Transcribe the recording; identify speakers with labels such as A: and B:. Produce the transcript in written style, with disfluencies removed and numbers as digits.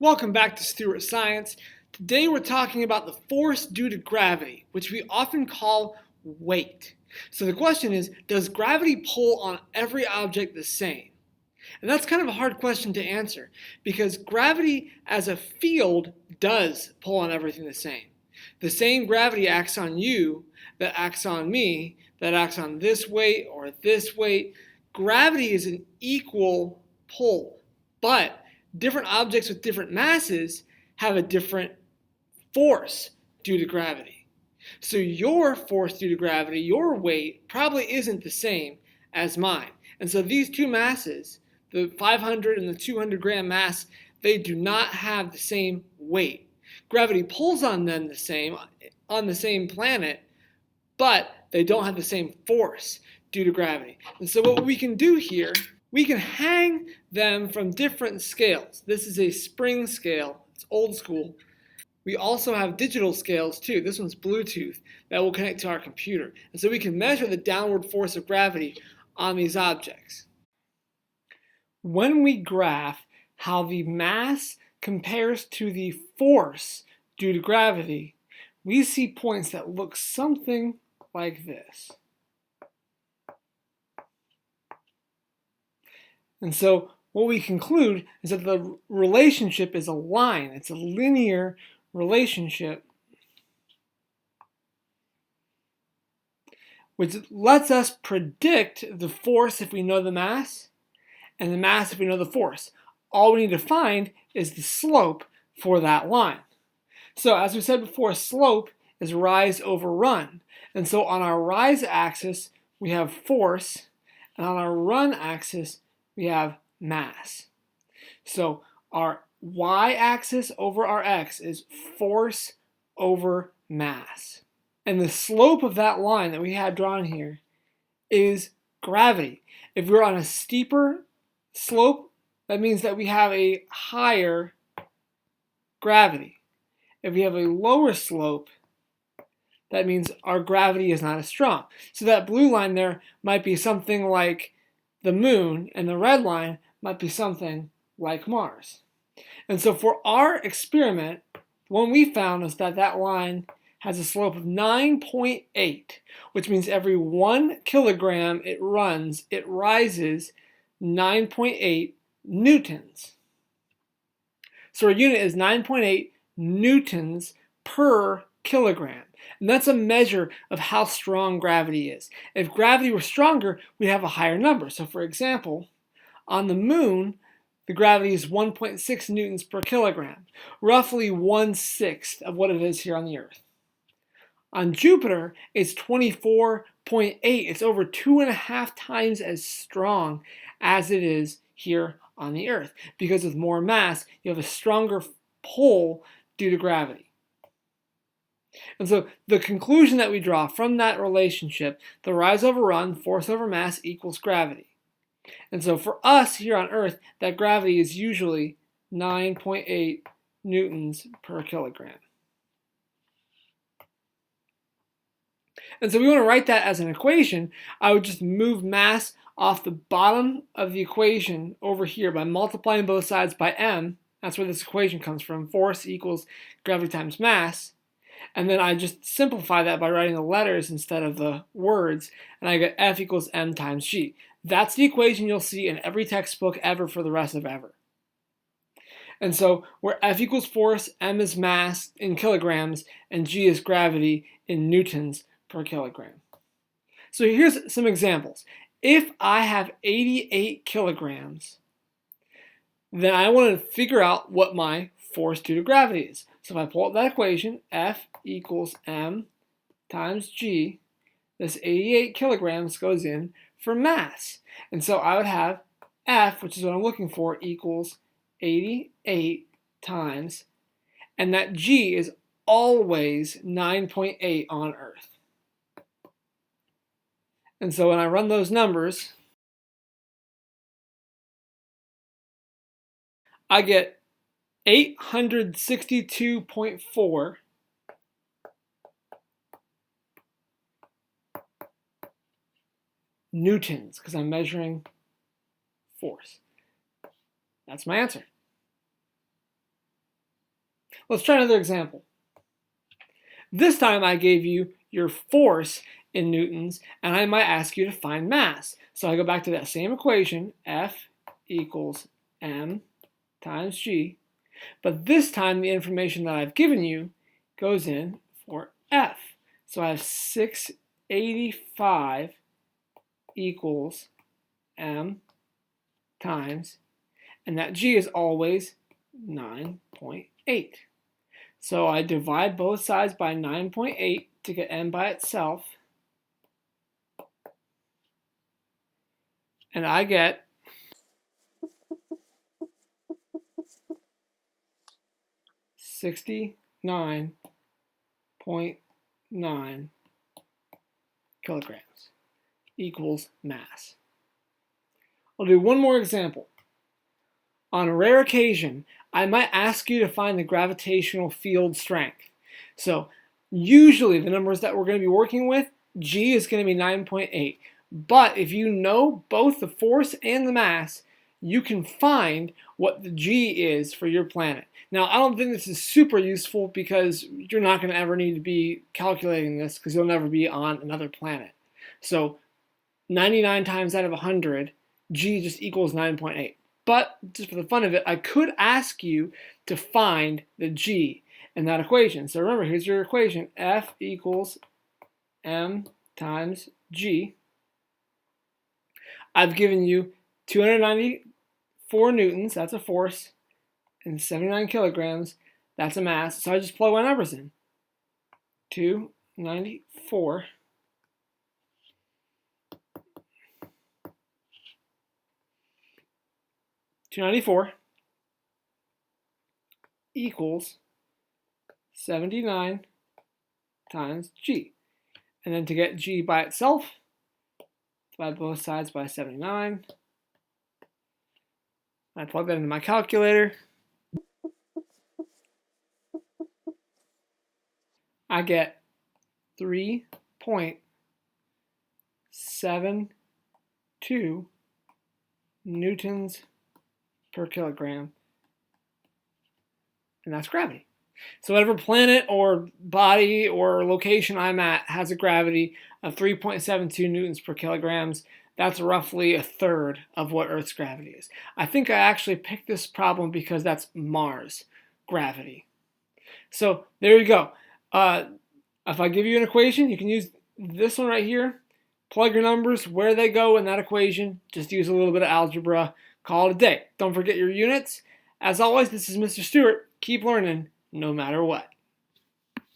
A: Welcome back to Stewart Science. Today we're talking about the force due to gravity, which we often call weight. So the question is, does gravity pull on every object the same? And that's kind of a hard question to answer because gravity as a field does pull on everything the same. The same gravity acts on you that acts on me, that acts on this weight or this weight. Gravity is an equal pull, but different objects with different masses have a different force due to gravity. So your force due to gravity, your weight, probably isn't the same as mine. And so these two masses, the 500 and the 200 gram mass, they do not have the same weight. Gravity pulls on them the same, on the same planet, but they don't have the same force due to gravity. And so what we can do here, we can hang them from different scales. This is a spring scale. It's old school. We also have digital scales too. This one's Bluetooth that will connect to our computer. And so we can measure the downward force of gravity on these objects. When we graph how the mass compares to the force due to gravity, we see points that look something like this. And so what we conclude is that the relationship is a line. It's a linear relationship, which lets us predict the force if we know the mass, and the mass if we know the force. All we need to find is the slope for that line. So as we said before, slope is rise over run. And so on our rise axis, we have force, and on our run axis, we have mass. So our y-axis over our x is force over mass. And the slope of that line that we had drawn here is gravity. If we're on a steeper slope, that means that we have a higher gravity. If we have a lower slope, that means our gravity is not as strong. So that blue line there might be something like the moon, and the red line might be something like Mars. And so for our experiment, what we found is that that line has a slope of 9.8, which means every 1 kilogram it rises 9.8 newtons. So our unit is 9.8 newtons per kilogram. And that's a measure of how strong gravity is. If gravity were stronger, we'd have a higher number. So for example, on the moon, the gravity is 1.6 newtons per kilogram, roughly 1/6 of what it is here on the Earth. On Jupiter, it's 24.8. It's over 2.5 times as strong as it is here on the Earth. Because with more mass, you have a stronger pull due to gravity. And so the conclusion that we draw from that relationship, the rise over run, force over mass equals gravity. And so for us here on Earth, that gravity is usually 9.8 newtons per kilogram. And so we want to write that as an equation. I would just move mass off the bottom of the equation over here by multiplying both sides by m. That's where this equation comes from. Force equals gravity times mass. And then I just simplify that by writing the letters instead of the words, and I get F equals m times g. That's the equation you'll see in every textbook ever for the rest of ever. And so where F equals force, m is mass in kilograms, and g is gravity in newtons per kilogram. So here's some examples. If I have 88 kilograms, then I want to figure out what my force due to gravity is. So if I pull up that equation, F equals m times g, this 88 kilograms goes in for mass. And so I would have F, which is what I'm looking for, equals 88 times, and that g is always 9.8 on Earth. And so when I run those numbers, I get 862.4 newtons, because I'm measuring force. That's my answer. Let's try another example. This time I gave you your force in newtons, and I might ask you to find mass. So I go back to that same equation, F equals m times g, but this time the information that I've given you goes in for F. So I have 685 equals m times, and that g is always 9.8. So I divide both sides by 9.8 to get m by itself, and I get 69.9 kilograms equals mass. I'll do one more example. On a rare occasion, I might ask you to find the gravitational field strength. So usually the numbers that we're going to be working with, G is going to be 9.8. But if you know both the force and the mass, you can find what the G is for your planet. Now, I don't think this is super useful because you're not going to ever need to be calculating this because you'll never be on another planet. So 99 times out of 100, G just equals 9.8. But just for the fun of it, I could ask you to find the G in that equation. So remember, here's your equation. F equals m times G. I've given you 294 newtons, that's a force, and 79 kilograms, that's a mass. So I just plug my numbers in. 294 equals 79 times G. And then to get G by itself, divide both sides by 79. I plug that into my calculator. I get 3.72 newtons per kilogram, and that's gravity. So whatever planet or body or location I'm at has a gravity of 3.72 newtons per kilograms. That's roughly a third of what Earth's gravity is. I think I actually picked this problem because that's Mars gravity. So there you go. If I give you an equation, you can use this one right here. Plug your numbers where they go in that equation. Just use a little bit of algebra. Call it a day. Don't forget your units. As always, this is Mr. Stewart. Keep learning no matter what.